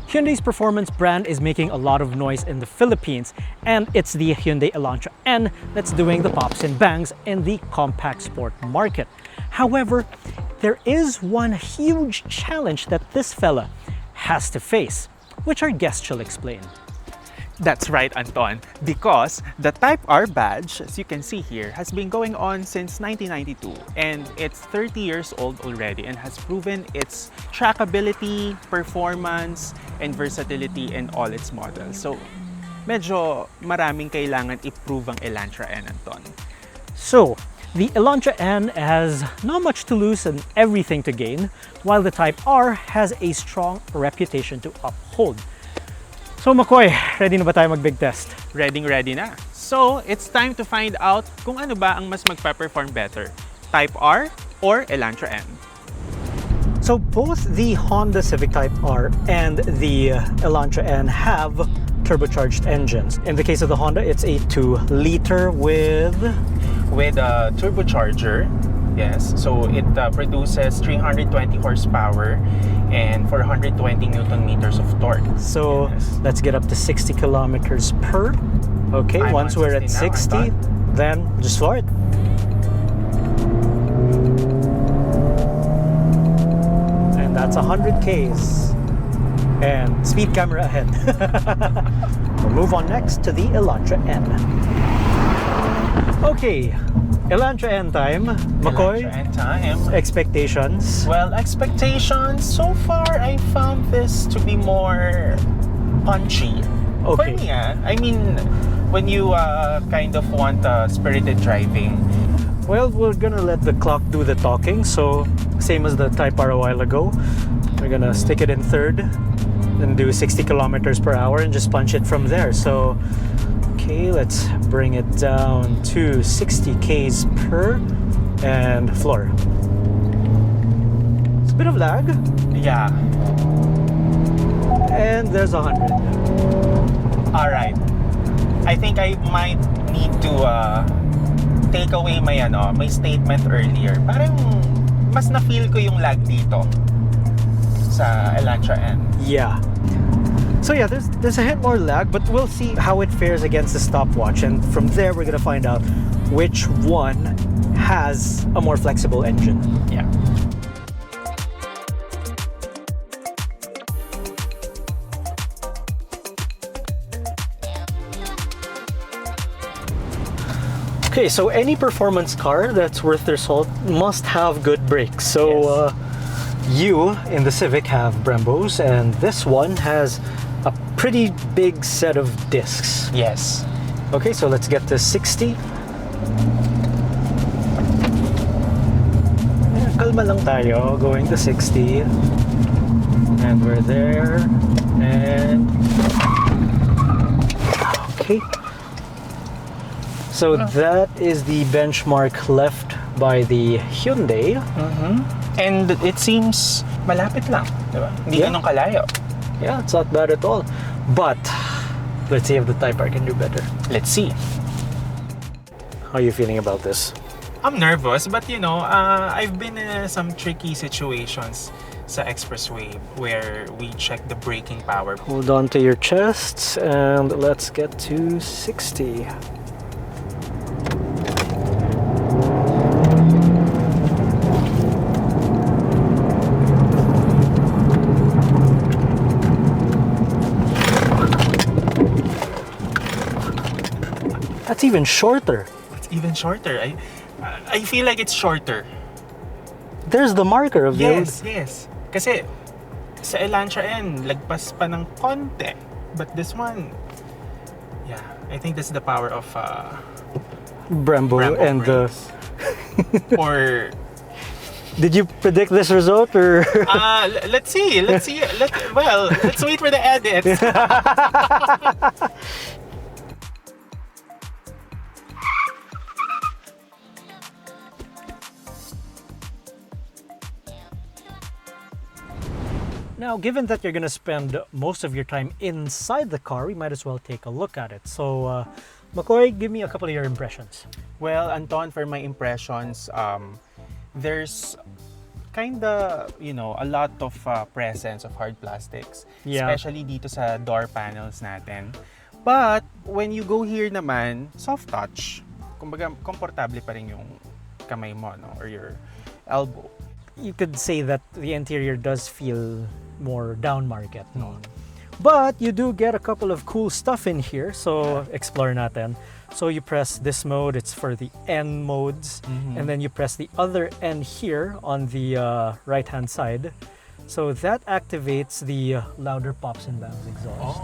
Hyundai's performance brand is making a lot of noise in the Philippines, and it's the Hyundai Elantra N that's doing the pops and bangs in the compact sport market. However, there is one huge challenge that this fella has to face, which our guest shall explain. That's right, Anton, because the Type R badge, as you can see here, has been going on since 1992 and it's 30 years old already and has proven its trackability, performance, and versatility in all its models. So, medyo maraming kailangan i-prove ang Elantra N, Anton. So, the Elantra N has not much to lose and everything to gain, while the Type R has a strong reputation to uphold. So Macoy, ready na ba tayo mag-big test? Ready na. So, it's time to find out kung ano ba ang mas magpa-perform better, Type R or Elantra N. So both the Honda Civic Type R and the Elantra N have turbocharged engines. In the case of the Honda, it's a 2-liter with a turbocharger. Yes, so it produces 320 horsepower and 420 Newton meters of torque. So yes. Let's get up to 60 kilometers per. Okay, once we're at 60, then just floor it. And that's 100 Ks. And speed camera ahead. We'll move on next to the Elantra N. Okay, Elantra N time. Macoy, Elantra N time. Expectations? Well, expectations, so far I found this to be more punchy. Okay. For me, I mean, when you kind of want spirited driving. Well, we're gonna let the clock do the talking, so same as the Type R a while ago. We're gonna stick it in third, then do 60 kilometers per hour and just punch it from there. So, okay, let's bring it down to 60 Ks per and floor. It's a bit of lag. Yeah. And there's 100. Alright. I think I might need to take away my statement earlier. Parang mas na-feel ko yung lag dito sa Elantra N. Yeah. So yeah, there's a hint more lag, but we'll see how it fares against the stopwatch, and from there we're gonna find out which one has a more flexible engine. Yeah. Okay, so any performance car that's worth their salt must have good brakes. So you in the Civic have Brembos, and this one has a pretty big set of discs. Yes. Okay, so let's get to 60. Kalma lang tayo, going to 60. And we're there. And okay. So that is the benchmark left by the Hyundai. And it seems malapit lang, di ba? Hindi ganun kalayo. Yeah, it's not bad at all. But let's see if the Type R can do better. Let's see. How are you feeling about this? I'm nervous, but you know, I've been in some tricky situations sa expressway where we check the braking power. Hold on to your chests and let's get to 60. That's even shorter. It's even shorter. I feel like it's shorter. There's the marker of Yes. Kasi sa Elantra N, lagpas pa ng konti. But this one, yeah, I think that's the power of Brembo and brakes. Or did you predict this result or? let's see. Let's wait for the edits. Now, given that you're going to spend most of your time inside the car, we might as well take a look at it. So, Macoy, give me a couple of your impressions. Well, Anton, for my impressions, there's kinda, a lot of presence of hard plastics. Yeah. Especially dito sa door panels natin. But, when you go here naman, soft touch. Kumbaga, komportable pa rin yung kamay mo, no? Or your elbow. You could say that the interior does feel more down market, no? But you do get a couple of cool stuff in here, so explore natin. So you press this mode, it's for the N modes, and then you press the other N here on the right-hand side. So that activates the louder pops and bangs exhaust.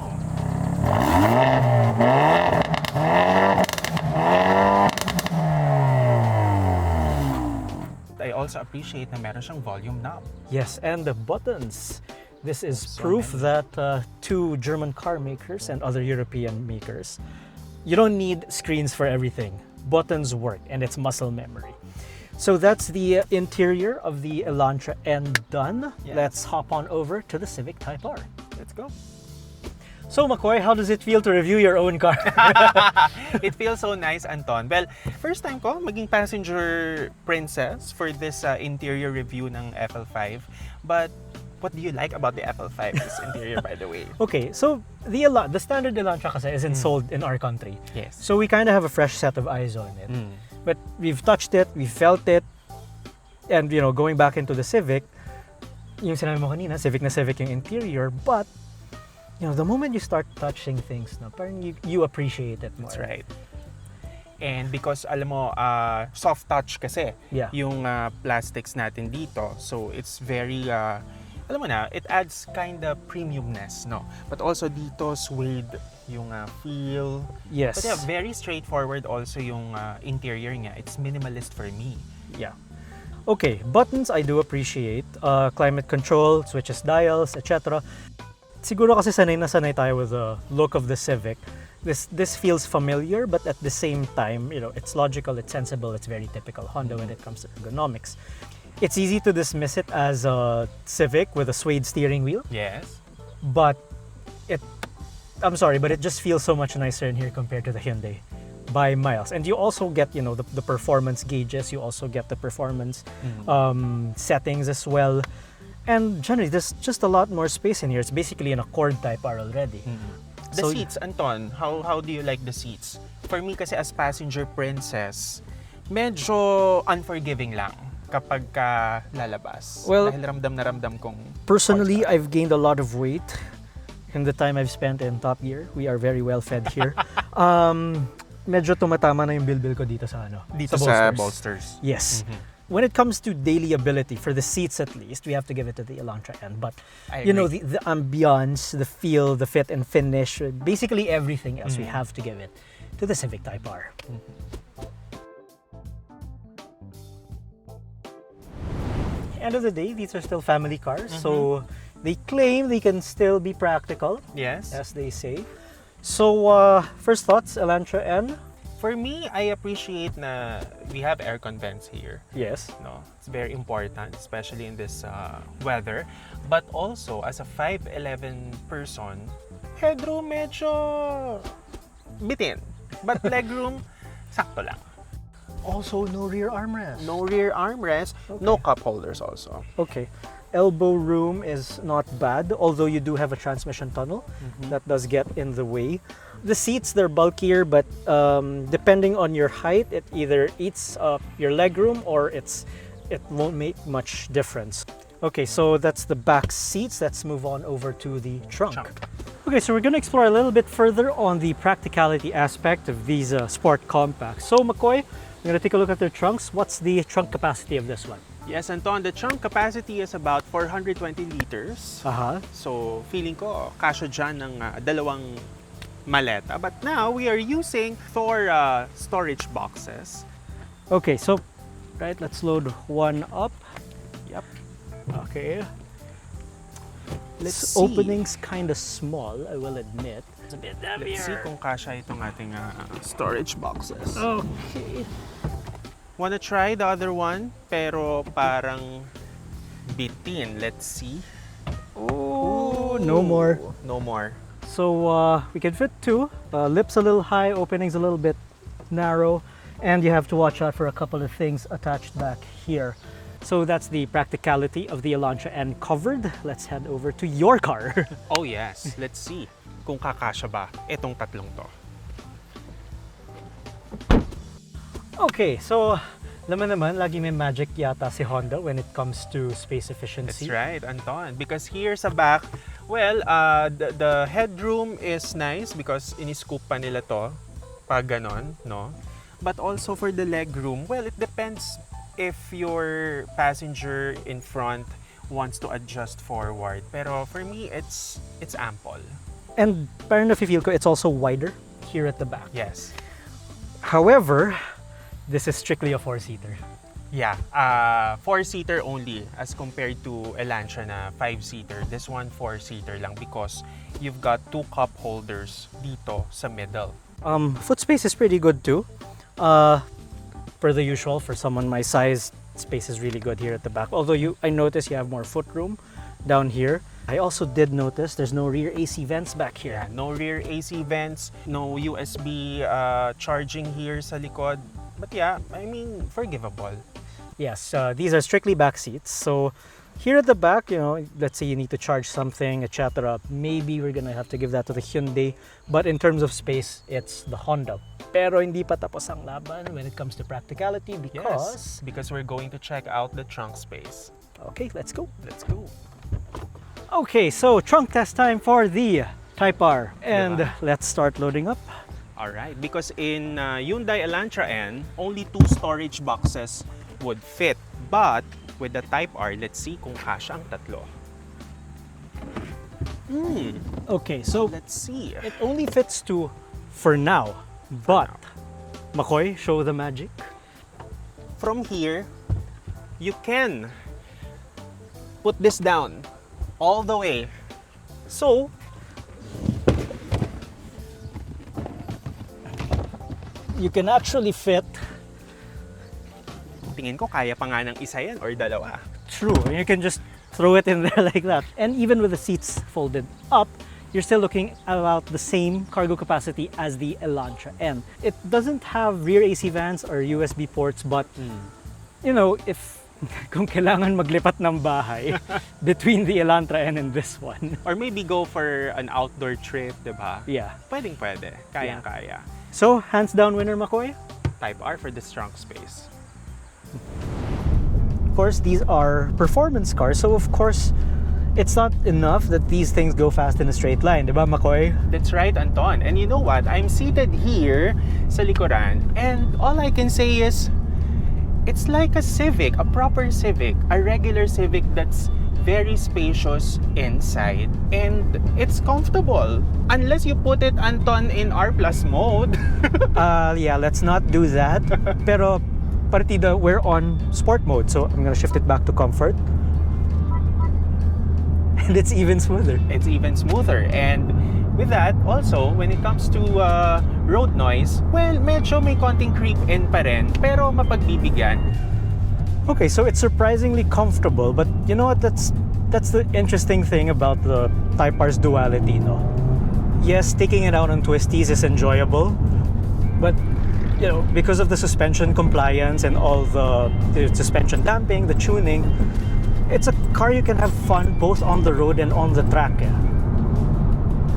I also appreciate na meron siyang volume knob. Yes, and the buttons. This is So proof many. that two German car makers and other European makers, you don't need screens for everything. Buttons work, and it's muscle memory. So that's the interior of the Elantra N done. Yeah. Let's hop on over to the Civic Type R. Let's go. So Macoy, how does it feel to review your own car? It feels so nice, Anton. Well, first time ko maging passenger princess for this interior review ng FL5. But what do you like about the FL5's interior, by the way? Okay, so the standard Elantra kasi isn't sold in our country. Yes. So we kind of have a fresh set of eyes on it. But we've touched it, we felt it, and going back into the Civic, yung sinabi mo kanina, Civic na Civic yung interior, but the moment you start touching things, no, parang you appreciate it more. That's right. And because alam mo, soft touch kasi Yeah. yung plastics natin dito, so it's very alam mo na, it adds kind of premiumness, no? But also dito suede yung feel. Yes. But yeah, very straightforward also yung interior niya. It's minimalist for me. Yeah. Okay, buttons I do appreciate. Climate control, switches dials, etc. Siguro kasi sanay na sanay tayo with the look of the Civic. This feels familiar, but at the same time, it's logical, it's sensible, it's very typical Honda when it comes to ergonomics. It's easy to dismiss it as a Civic with a suede steering wheel, Yes. but I'm sorry, but it just feels so much nicer in here compared to the Hyundai by miles. And you also get, the performance gauges, you also get the performance settings as well. And generally, there's just a lot more space in here. It's basically an Accord Type R already. The So- seats, Anton, how do you like the seats? For me kasi as passenger princess, medyo unforgiving lang kapag ka lalabas. Well, dahil ramdam na ramdam kong Personally, horsepower. I've gained a lot of weight in the time I've spent in Top Gear. We are very well fed here. Medyo tumatama na yung bilbil ko dito sa dito sa sa bolsters. Yes. When it comes to daily ability, for the seats at least, we have to give it to the Elantra N. But, I the ambiance, the feel, the fit and finish, basically everything else, we have to give it to the Civic Type R. End of the day, these are still family cars, so they claim they can still be practical, Yes. as they say. So, first thoughts, Elantra N? For me, I appreciate na we have aircon vents here. Yes. No, it's very important, especially in this weather. But also, as a 5'11" person, headroom medyo bitin. But legroom, sakto lang. Also, no rear armrest. No rear armrest, no cup holders also. Okay. Elbow room is not bad, although you do have a transmission tunnel that does get in the way. The seats, they're bulkier, but depending on your height, it either eats up your legroom or it won't make much difference. Okay, so that's the back seats. Let's move on over to the trunk. Okay, so we're going to explore a little bit further on the practicality aspect of these sport compacts. So Macoy, we're going to take a look at their trunks. What's the trunk capacity of this one? Yes, Anton, the trunk capacity is about 420 liters. So, feeling ko, kasya dyan ng dalawang maleta. But now, we are using 4 storage boxes. Okay, so, right, let's load one up. Yep. Okay. Let's This see. opening's kind of small, I will admit. It's a bit Let's see heavier. kung kasya itong ating storage boxes. Okay. Wanna try the other one? Pero parang bitin. Let's see. Oh, no more. No more. So we can fit two. Lips a little high, openings a little bit narrow, and you have to watch out for a couple of things attached back here. So that's the practicality of the Elantra N covered. Let's head over to your car. Oh yes, let's see kung kakasya ba itong tatlong to. Okay, so naman lagi may magic yata si Honda when it comes to space efficiency. That's right, Anton. Because here sa back, well, the headroom is nice because ini-scoop pa nila to pag ganon, no? But also for the legroom, well, it depends if your passenger in front wants to adjust forward. Pero for me, it's ample. And parang nafe-feel ko it's also wider here at the back. Yes. However, this is strictly a four-seater. Yeah, four-seater only as compared to Elantra na five-seater. This one four-seater lang because you've got two cup holders dito sa middle. Foot space is pretty good too. Per the usual, for someone my size, space is really good here at the back. Although I notice you have more foot room down here. I also did notice there's no rear AC vents back here. Yeah, no rear AC vents, no USB charging here sa likod. But yeah, I mean, forgivable. Yes, these are strictly back seats. So here at the back, let's say you need to charge something, etc. Maybe we're gonna have to give that to the Hyundai. But in terms of space, it's the Honda. Pero hindi pa tapos ang laban when it comes to practicality because we're going to check out the trunk space. Okay, let's go. Let's go. Okay, so trunk test time for the Type R. And Diba? let's start loading up. All right, because in Hyundai Elantra N, only 2 storage boxes would fit. But with the Type R, let's see kung kasya ang tatlo. Okay, so Let's see. it only fits 2 for now. But, Macoy, show the magic. From here, you can put this down all the way. So, you can actually fit. Tingin ko kaya pa nga ng isa yan or dalawa. True, you can just throw it in there like that. And even with the seats folded up, you're still looking at about the same cargo capacity as the Elantra N. It doesn't have rear AC vents or USB ports, but if kung kailangan maglipat ng bahay between the Elantra N and this one. Or maybe go for an outdoor trip, diba? Yeah. Pwede. Kayang-kaya. So, hands down winner, Macoy? Type R for this trunk space. Of course, these are performance cars, so of course, it's not enough that these things go fast in a straight line, diba, Macoy? That's right, Anton. And you know what? I'm seated here sa likuran, and all I can say is, it's like a Civic, a proper Civic, a regular Civic that's very spacious inside, and it's comfortable. Unless you put it, Anton, in R+ mode. Yeah, let's not do that. Pero, partida, we're on sport mode, so I'm gonna shift it back to comfort. And it's even smoother. It's even smoother. And with that, also, when it comes to road noise, well, medyo may konting creep in pa rin, pero mapagbibigyan. Okay, so it's surprisingly comfortable, but you know what? That's the interesting thing about the Type R's duality, no? Yes, taking it out on twisties is enjoyable, but because of the suspension compliance and all the suspension damping, the tuning, it's a car you can have fun both on the road and on the track.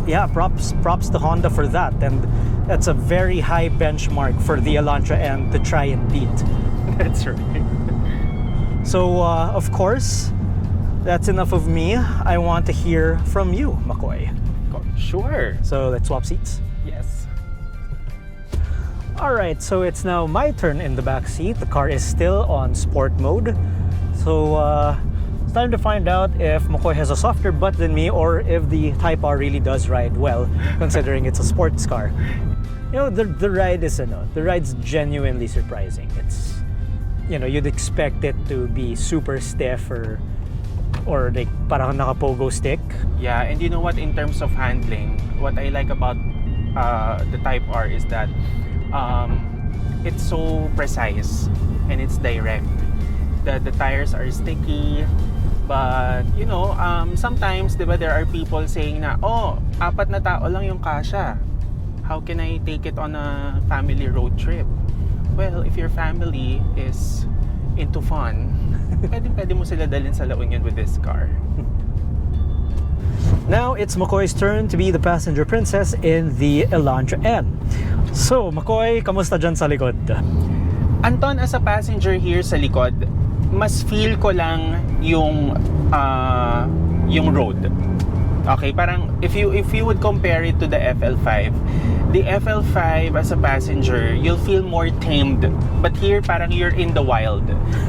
Yeah, props to Honda for that, and that's a very high benchmark for the Elantra N to try and beat. That's right. So, of course, that's enough of me. I want to hear from you, Macoy. Sure. So, let's swap seats. Yes. Alright, so it's now my turn in the back seat. The car is still on sport mode. So, it's time to find out if Macoy has a softer butt than me or if the Type R really does ride well, considering it's a sports car. The ride is the ride's genuinely surprising. It's you'd expect it to be super stiff or like parang naka-pogo stick. Yeah, and you know what, in terms of handling, what I like about the Type R is that it's so precise and it's direct. The tires are sticky, but sometimes, diba, there are people saying na, apat na tao lang yung kasya. How can I take it on a family road trip? Well, if your family is into fun, pwede mo sila dalhin sa La Union with this car. Now it's Macoy's turn to be the passenger princess in the Elantra N. So, Macoy, kamusta dyan sa likod? Anton, as a passenger here sa likod, mas feel ko lang yung road. Okay, parang if you would compare it to the FL5, the FL5 as a passenger, you'll feel more tamed. But here, parang you're in the wild.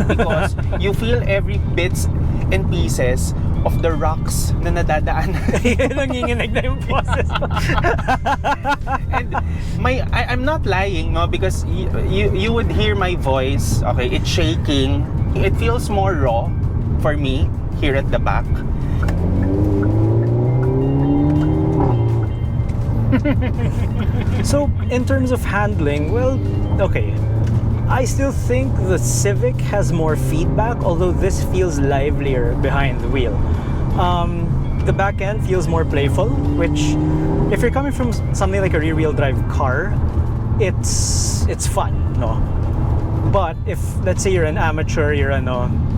Because you feel every bits and pieces of the rocks na nadadaan. Nanginginig na yung process. And I'm not lying, no, because you would hear my voice. Okay, it's shaking. It feels more raw for me here at the back. So, in terms of handling, well, okay. I still think the Civic has more feedback, although this feels livelier behind the wheel. The back end feels more playful, which, if you're coming from something like a rear-wheel drive car, it's fun, no? But if, let's say, you're an amateur,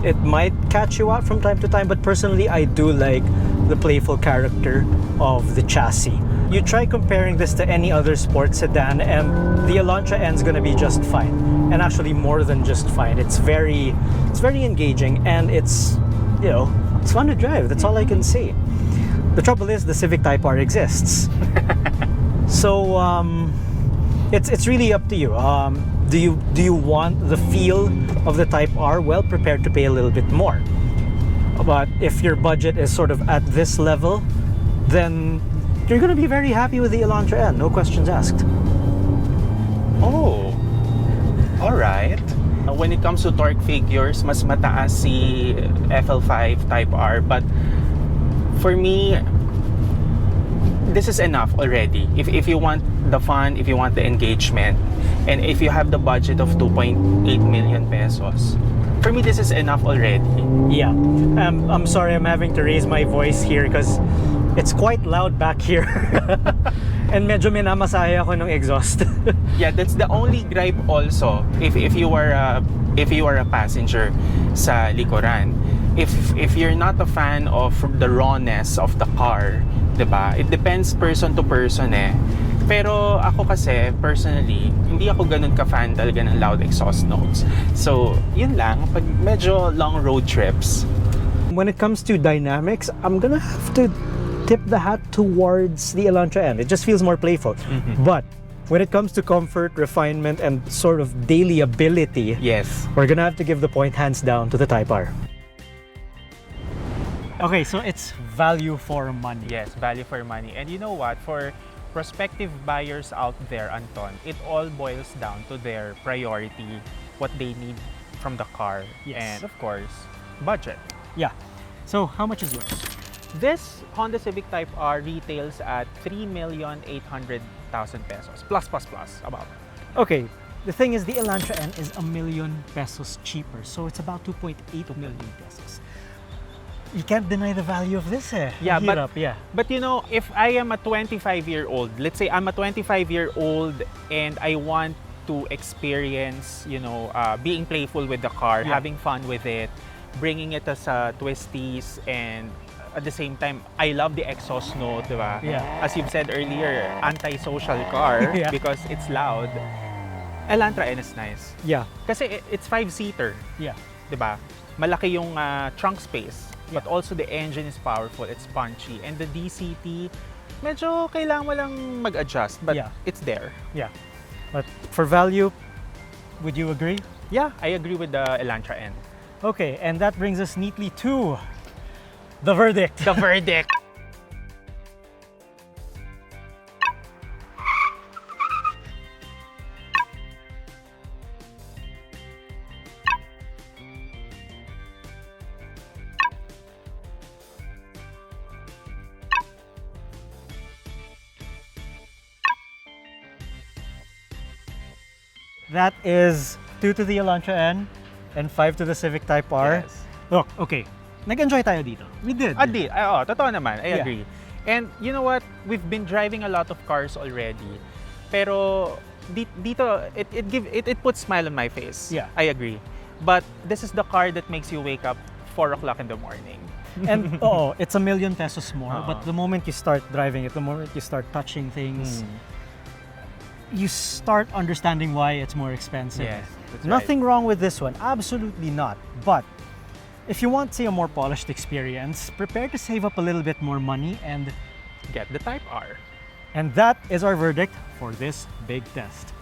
it might catch you out from time to time. But personally, I do like the playful character of the chassis. You try comparing this to any other sports sedan, and the Elantra N is going to be just fine. And actually, more than just fine. It's very engaging, and it's fun to drive. That's all I can say. The trouble is, the Civic Type R exists. So it's really up to you. Do you want the feel of the Type R? Well, prepared to pay a little bit more. But if your budget is sort of at this level, then you're going to be very happy with the Elantra N. No questions asked. Oh, all right. When it comes to torque figures, mas mataas si FL5 Type R, but for me, this is enough already. If you want the fun, if you want the engagement, and if you have the budget of 2.8 million pesos, for me, this is enough already. Yeah. I'm sorry I'm having to raise my voice here because it's quite loud back here. And medyo minamasahe ako ng exhaust. Yeah, that's the only gripe also. If you are a passenger sa likuran, if you're not a fan of the rawness of the car, 'di ba? It depends person to person eh. Pero ako kasi, personally, hindi ako ganun ka-fan talaga ng loud exhaust notes. So, yun lang, pag medyo long road trips. When it comes to dynamics, I'm gonna have to tip the hat towards the Elantra N. It just feels more playful. Mm-hmm. But when it comes to comfort, refinement, and sort of daily ability, Yes. we're gonna have to give the point hands down to the Type R. Okay, so it's value for money. Yes, value for money. And you know what? For prospective buyers out there, Anton, it all boils down to their priority, what they need from the car, Yes. and of course, budget. Yeah. So how much is yours? This Honda Civic Type R retails at 3,800,000 pesos. Plus, about. Okay, the thing is the Elantra N is ₱1 million cheaper, so it's about 2.8 million pesos. You can't deny the value of this eh. Yeah, Hirap, but you know, if I am a 25-year-old, let's say I'm a 25-year-old and I want to experience, being playful with the car, Yeah. having fun with it, bringing it as twisties, and at the same time, I love the exhaust note, diba? Yeah. As you've said earlier, anti-social car Yeah. because it's loud. Elantra N is nice. Yeah. Kasi it's 5-seater, Yeah. diba? Malaki yung trunk space. But Yeah. also the engine is powerful, it's punchy. And the DCT, medyo kailangan mo lang mag-adjust, but Yeah. it's there. Yeah. But for value, would you agree? Yeah, I agree with the Elantra N. Okay, and that brings us neatly to the verdict. The verdict! That is 2 to the Elantra N and 5 to the Civic Type R. Yes. Look, okay. Nag-enjoy tayo dito. We did. Oo, totoo naman. I Yeah. agree. And you know what? We've been driving a lot of cars already. Pero dito, it puts smile on my face. Yeah. I agree. But this is the car that makes you wake up 4 o'clock in the morning. And it's ₱1,000,000 more. But the moment you start driving it, the moment you start touching things, you start understanding why it's more expensive. Yes, that's Nothing wrong with this one, absolutely not. But if you want, say, a more polished experience, prepare to save up a little bit more money, and Get the Type R. that is our verdict for this big test.